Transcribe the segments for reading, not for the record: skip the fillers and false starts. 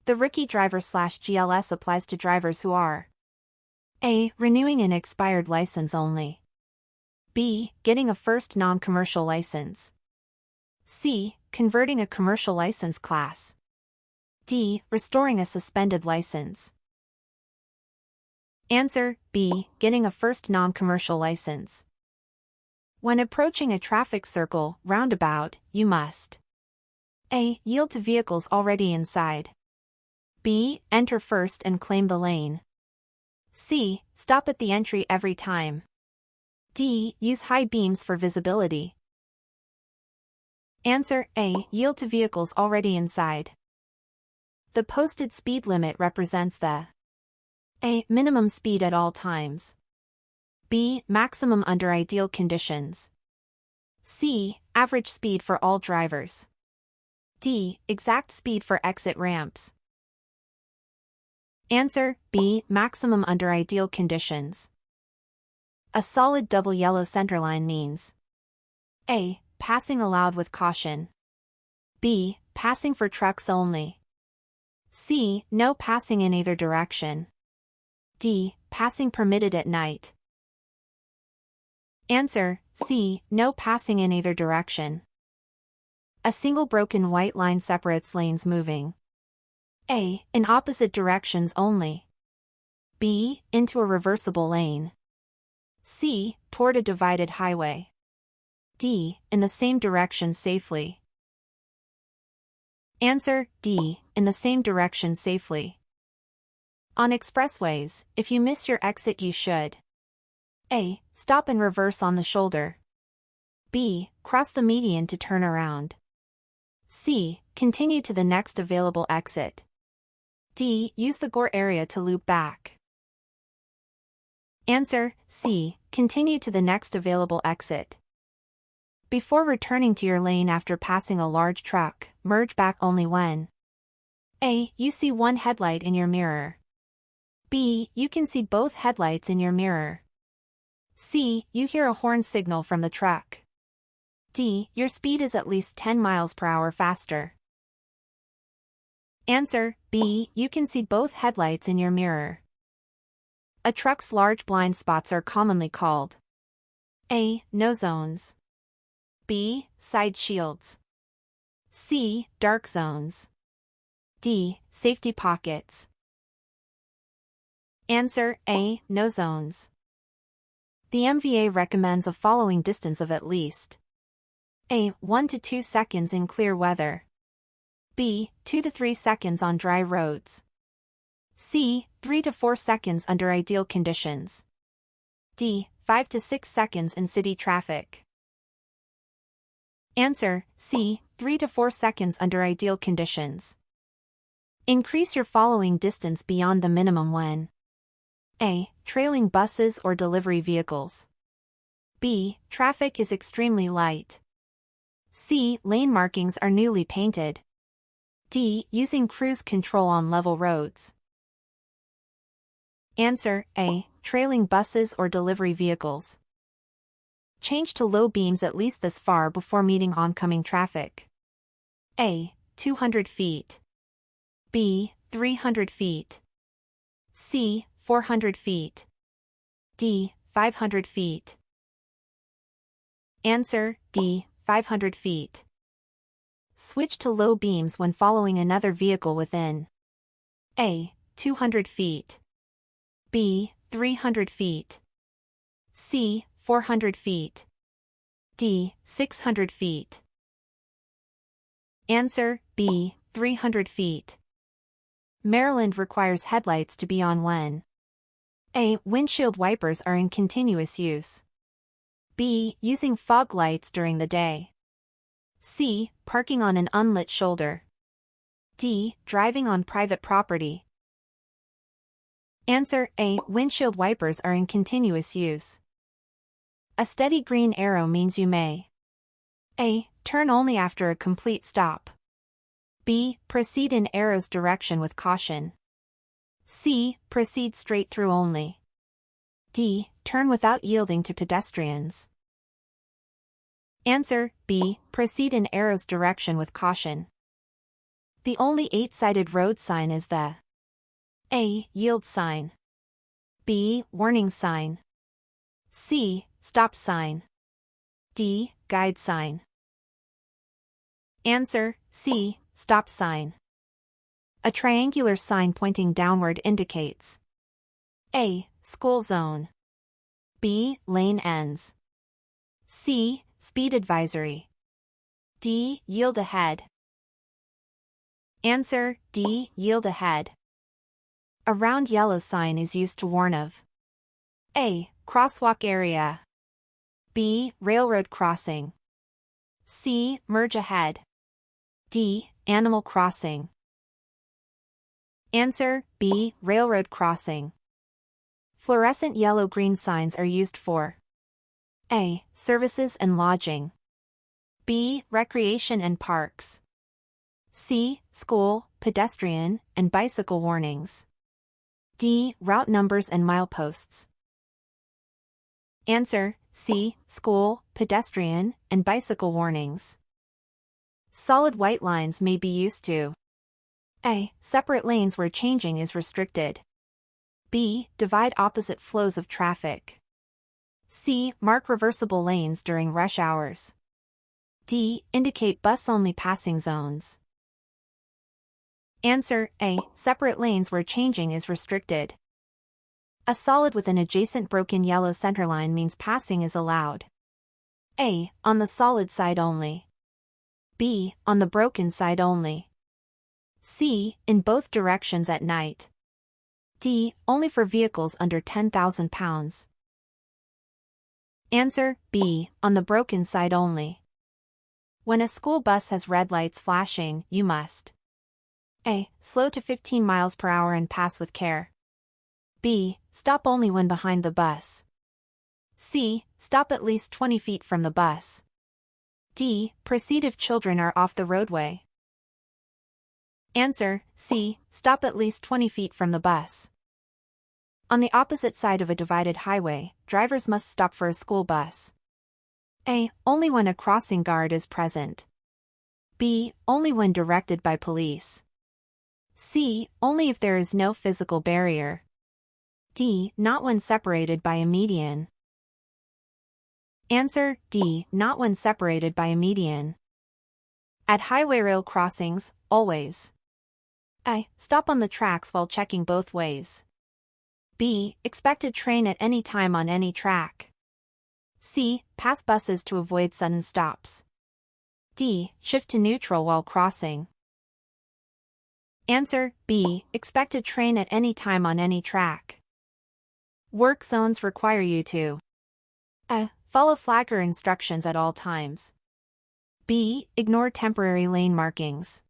The rookie driver/GLS applies to drivers who are A. Renewing an expired license only. B. Getting a first non-commercial license. C. Converting a commercial license class. D. Restoring a suspended license. Answer: B. Getting a first non-commercial license. When approaching a traffic circle, roundabout, you must A. Yield to vehicles already inside. B. Enter first and claim the lane. C. Stop at the entry every time. D. Use high beams for visibility. Answer: A. Yield to vehicles already inside. The posted speed limit represents the A. Minimum speed at all times. B. Maximum under ideal conditions. C. Average speed for all drivers. D. Exact speed for exit ramps. Answer: B. Maximum under ideal conditions. A solid double yellow centerline means A. Passing allowed with caution. B. Passing for trucks only. C. No passing in either direction. D. Passing permitted at night. Answer: C. No passing in either direction. A single broken white line separates lanes moving A. In opposite directions only. B. Into a reversible lane. C. Toward a divided highway. D. In the same direction safely. Answer: D. In the same direction safely. On expressways, if you miss your exit you should A. Stop and reverse on the shoulder. B. Cross the median to turn around. C. Continue to the next available exit. D. Use the gore area to loop back. Answer: C. Continue to the next available exit. Before returning to your lane after passing a large truck, merge back only when A. You see one headlight in your mirror. B. You can see both headlights in your mirror. C. You hear a horn signal from the truck. D. Your speed is at least 10 miles per hour faster. Answer: B. You can see both headlights in your mirror. A truck's large blind spots are commonly called A. No zones. B. Side shields. C. Dark zones. D. Safety pockets. Answer: A. No zones. The MVA recommends a following distance of at least A. 1 to 2 seconds in clear weather. B. 2 to 3 seconds on dry roads. C. 3 to 4 seconds under ideal conditions. D. 5 to 6 seconds in city traffic. Answer: C. 3 to 4 seconds under ideal conditions. Increase your following distance beyond the minimum when A. Trailing buses or delivery vehicles. B. Traffic is extremely light. C. Lane markings are newly painted. D. Using cruise control on level roads. Answer: A. Trailing buses or delivery vehicles. Change to low beams at least this far before meeting oncoming traffic. A. 200 feet. B. 300 feet. C. 400 feet. D. 500 feet. Answer: D. 500 feet. Switch to low beams when following another vehicle within A. 200 feet. B. 300 feet. C. 400 feet. D. 600 feet. Answer: B. 300 feet. Maryland requires headlights to be on when A. Windshield wipers are in continuous use. B. Using fog lights during the day. C. Parking on an unlit shoulder. D. Driving on private property. Answer: A. Windshield wipers are in continuous use. A steady green arrow means you may A. Turn only after a complete stop. B. Proceed in arrow's direction with caution. C. Proceed straight through only. D. Turn without yielding to pedestrians. Answer: B. Proceed in arrow's direction with caution. The only 8-sided road sign is the A. Yield sign, B. Warning sign, C. Stop sign, D. Guide sign. Answer: C. Stop sign. A triangular sign pointing downward indicates A. School zone, B. Lane ends, C. Speed advisory, D. Yield ahead. Answer: D. Yield ahead. A round yellow sign is used to warn of A. Crosswalk area, B. Railroad crossing, C. Merge ahead, D. Animal crossing. Answer: B. Railroad crossing. Fluorescent yellow-green signs are used for A. Services and lodging, B. Recreation and parks, C. School, pedestrian, and bicycle warnings, D. Route numbers and mileposts. Answer: C. School, pedestrian, and bicycle warnings. Solid white lines may be used to A. Separate lanes where changing is restricted, B. Divide opposite flows of traffic, C. Mark reversible lanes during rush hours, D. Indicate bus-only passing zones. Answer: A. Separate lanes where changing is restricted. A solid with an adjacent broken yellow centerline means passing is allowed. A. On the solid side only, B. On the broken side only, C. In both directions at night, D. Only for vehicles under 10,000 pounds. Answer: B. On the broken side only. When a school bus has red lights flashing, you must A. Slow to 15 miles per hour and pass with care, B. Stop only when behind the bus, C. Stop at least 20 feet from the bus, D. Proceed if children are off the roadway. Answer: C. Stop at least 20 feet from the bus. On the opposite side of a divided highway, drivers must stop for a school bus. A. Only when a crossing guard is present, B. Only when directed by police, C. Only if there is no physical barrier, D. Not when separated by a median. Answer: D. Not when separated by a median. At highway rail crossings, always A. Stop on the tracks while checking both ways, B. Expected train at any time on any track, C. Pass buses to avoid sudden stops, D. Shift to neutral while crossing. Answer: B. Expected train at any time on any track. Work zones require you to A. Follow flagger instructions at all times, B. Ignore temporary lane markings,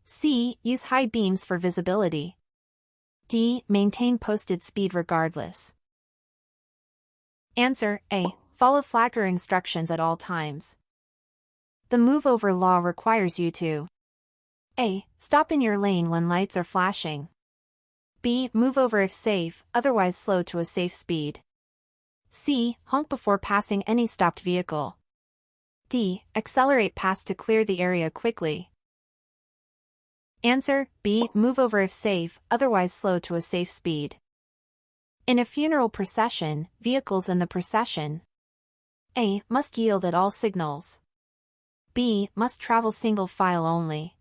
C. Use high beams for visibility, D. Maintain posted speed regardless. Answer: A. Follow flagger instructions at all times. The move-over law requires you to A. Stop in your lane when lights are flashing, B. Move over if safe, otherwise slow to a safe speed, C. Honk before passing any stopped vehicle, D. Accelerate past to clear the area quickly. Answer: B. Move over if safe, otherwise slow to a safe speed. In a funeral procession, vehicles in the procession A. Must yield at all signals, B. Must travel single file only,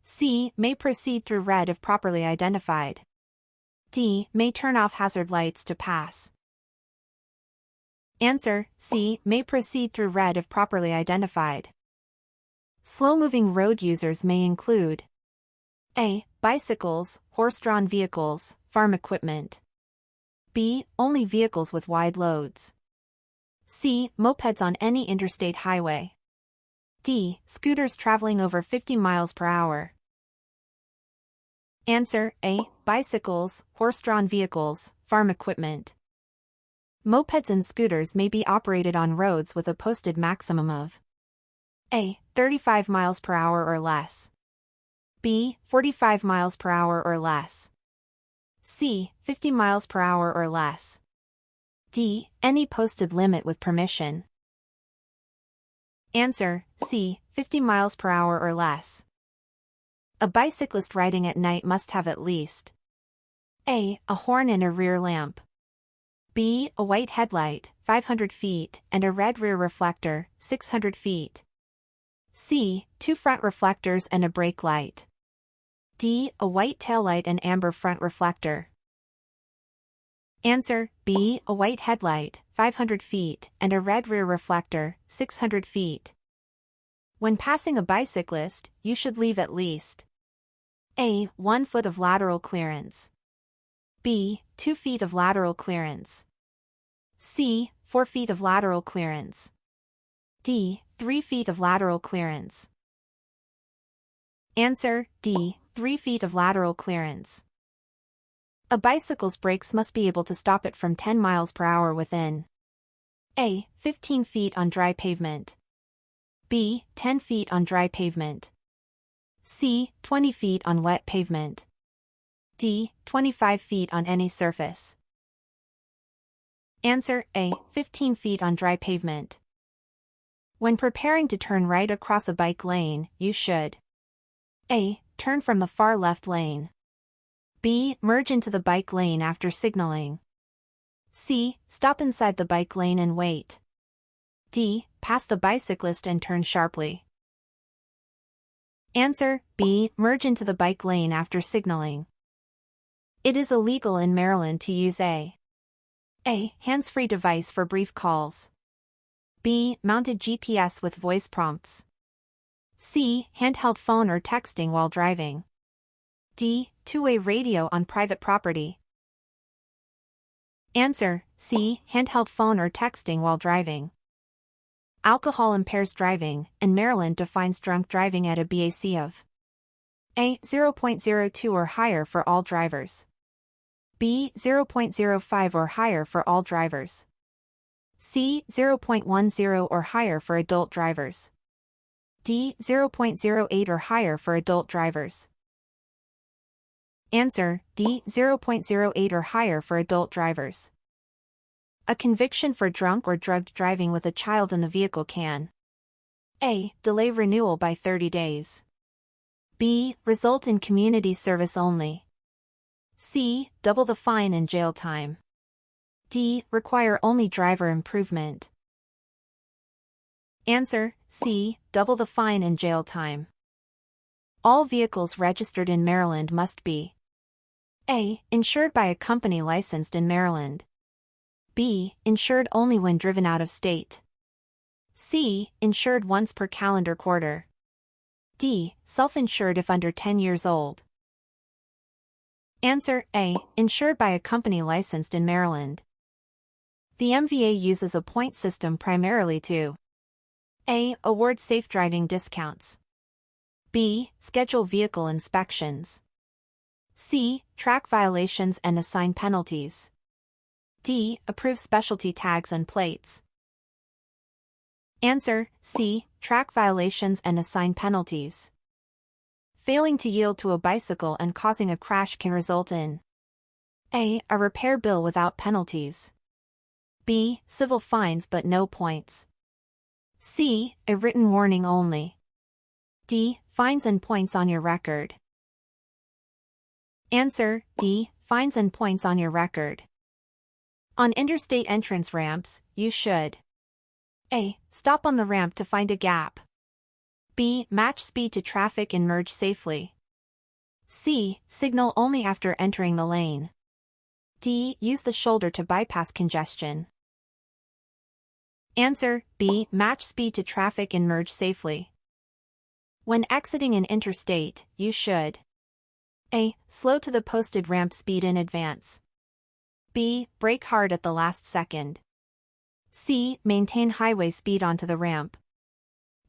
C. May proceed through red if properly identified, D. May turn off hazard lights to pass. Answer: C. May proceed through red if properly identified. Slow-moving road users may include A. Bicycles, horse-drawn vehicles, farm equipment, B. Only vehicles with wide loads, C. Mopeds on any interstate highway, D. Scooters traveling over 50 miles per hour. Answer: A. Bicycles, horse-drawn vehicles, farm equipment. Mopeds and scooters may be operated on roads with a posted maximum of A. 35 miles per hour or less, B. 45 miles per hour or less, C. 50 miles per hour or less, D. Any posted limit with permission. Answer: C. 50 miles per hour or less. A bicyclist riding at night must have at least A. A horn and a rear lamp. B. A white headlight, 500 feet, and a red rear reflector, 600 feet. C. 2 front reflectors and a brake light. D. A white taillight and amber front reflector. Answer: B. A white headlight, 500 feet, and a red rear reflector, 600 feet. When passing a bicyclist, you should leave at least A. 1 foot of lateral clearance. B. 2 feet of lateral clearance. C. 4 feet of lateral clearance. D. 3 feet of lateral clearance. Answer: D. 3 feet of lateral clearance. A bicycle's brakes must be able to stop it from 10 miles per hour within A. 15 feet on dry pavement. B. 10 feet on dry pavement. C. 20 feet on wet pavement. D. 25 feet on any surface. Answer: A. 15 feet on dry pavement. When preparing to turn right across a bike lane, you should A. Turn from the far left lane. B. Merge into the bike lane after signaling. C. Stop inside the bike lane and wait. D. Pass the bicyclist and turn sharply. Answer: B. Merge into the bike lane after signaling. It is illegal in Maryland to use A. Hands-free device for brief calls. B. Mounted GPS with voice prompts. C. Handheld phone or texting while driving. D. Two-way radio on private property. Answer: C. Handheld phone or texting while driving. Alcohol impairs driving, and Maryland defines drunk driving at a BAC of A. 0.02 or higher for all drivers. B. 0.05 or higher for all drivers. C. 0.10 or higher for adult drivers. D. 0.08 or higher for adult drivers. Answer: D. 0.08 or higher for adult drivers. A conviction for drunk or drugged driving with a child in the vehicle can A. Delay renewal by 30 days. B. Result in community service only. C. Double the fine and jail time. D. Require only driver improvement. Answer: C. Double the fine and jail time. All vehicles registered in Maryland must be A. Insured by a company licensed in Maryland. B. Insured only when driven out of state. C. Insured once per calendar quarter. D. Self-insured if under 10 years old. Answer: A. Insured by a company licensed in Maryland. The MVA uses a point system primarily to A. Award safe driving discounts. B. Schedule vehicle inspections. C. Track violations and assign penalties. D. Approve specialty tags and plates. Answer: C. Track violations and assign penalties. Failing to yield to a bicycle and causing a crash can result in A. A repair bill without penalties. B. Civil fines but no points. C. A written warning only. D. Fines and points on your record. Answer: D. Fines and points on your record. On interstate entrance ramps, you should A. Stop on the ramp to find a gap. B. Match speed to traffic and merge safely. C. Signal only after entering the lane. D. Use the shoulder to bypass congestion. Answer: B. Match speed to traffic and merge safely. When exiting an interstate, you should A. Slow to the posted ramp speed in advance. B. Brake hard at the last second. C. Maintain highway speed onto the ramp.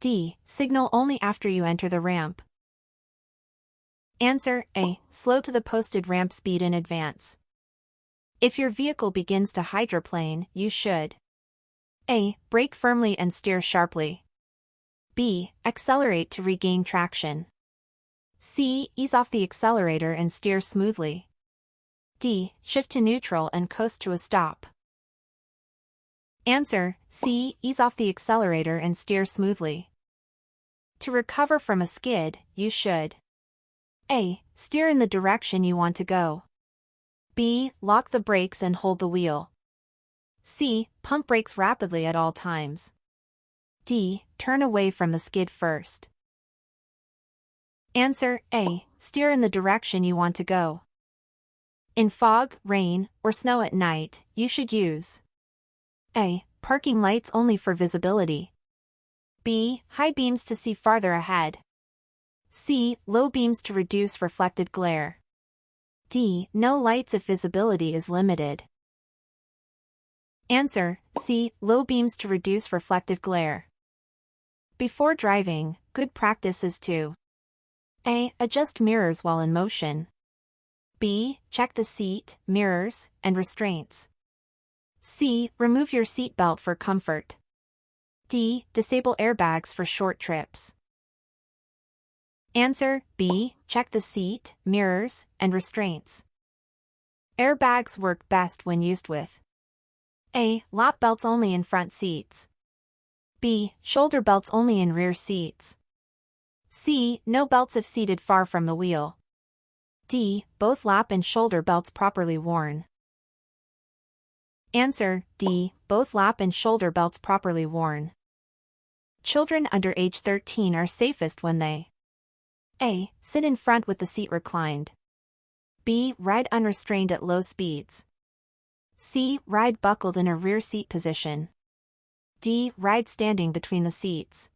D. Signal only after you enter the ramp. Answer: A. Slow to the posted ramp speed in advance. If your vehicle begins to hydroplane, you should A. Brake firmly and steer sharply. B. Accelerate to regain traction. C. Ease off the accelerator and steer smoothly. D. Shift to neutral and coast to a stop. Answer: C. Ease off the accelerator and steer smoothly. To recover from a skid, you should A. Steer in the direction you want to go. B. Lock the brakes and hold the wheel. C. Pump brakes rapidly at all times. D. Turn away from the skid first. Answer A. Steer in the direction you want to go. In fog, rain, or snow at night, you should use A. Parking lights only for visibility. B. High beams to see farther ahead. C. Low beams to reduce reflected glare. D. No lights if visibility is limited. Answer C. Low beams to reduce reflective glare. Before driving, good practice is to A. Adjust mirrors while in motion. B. Check the seat, mirrors, and restraints. C. Remove your seat belt for comfort. D. Disable airbags for short trips. Answer B. Check the seat, mirrors, and restraints. Airbags work best when used with A. Lap belts only in front seats. B. Shoulder belts only in rear seats. C. No belts if seated far from the wheel. D. Both lap and shoulder belts properly worn. Answer D. Both lap and shoulder belts properly worn. Children under age 13 are safest when they A. Sit in front with the seat reclined. B. Ride unrestrained at low speeds. C. Ride buckled in a rear seat position. D. Ride standing between the seats.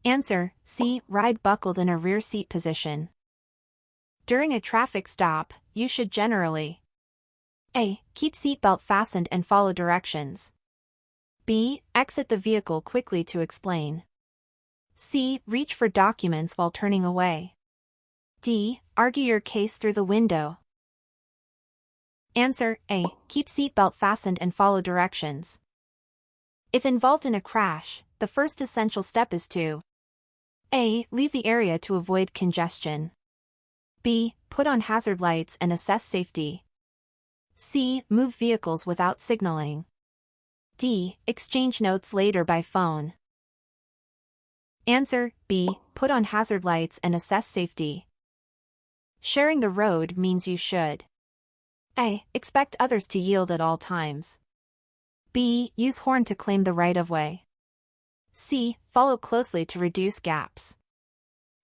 Answer C. Ride buckled in a rear seat position. During a traffic stop, you should generally A. Keep seatbelt fastened and follow directions. B. Exit the vehicle quickly to explain. C. Reach for documents while turning away. D. Argue your case through the window. Answer A. Keep seatbelt fastened and follow directions. If involved in a crash, the first essential step is to A. Leave the area to avoid congestion. B. Put on hazard lights and assess safety. C. Move vehicles without signaling. D. Exchange notes later by phone. Answer B. Put on hazard lights and assess safety. Sharing the road means you should A. Expect others to yield at all times. B. Use horn to claim the right-of-way. C. Follow closely to reduce gaps.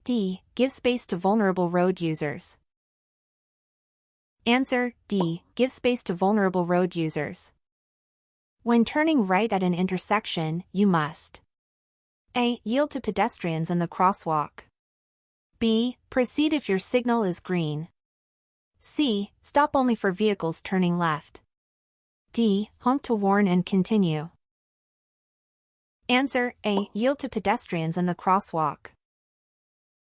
D. Give space to vulnerable road users. Answer D. Give space to vulnerable road users. When turning right at an intersection, you must A. Yield to pedestrians in the crosswalk. B. Proceed if your signal is green. C. Stop only for vehicles turning left. D. Honk to warn and continue. Answer A. Yield to pedestrians in the crosswalk.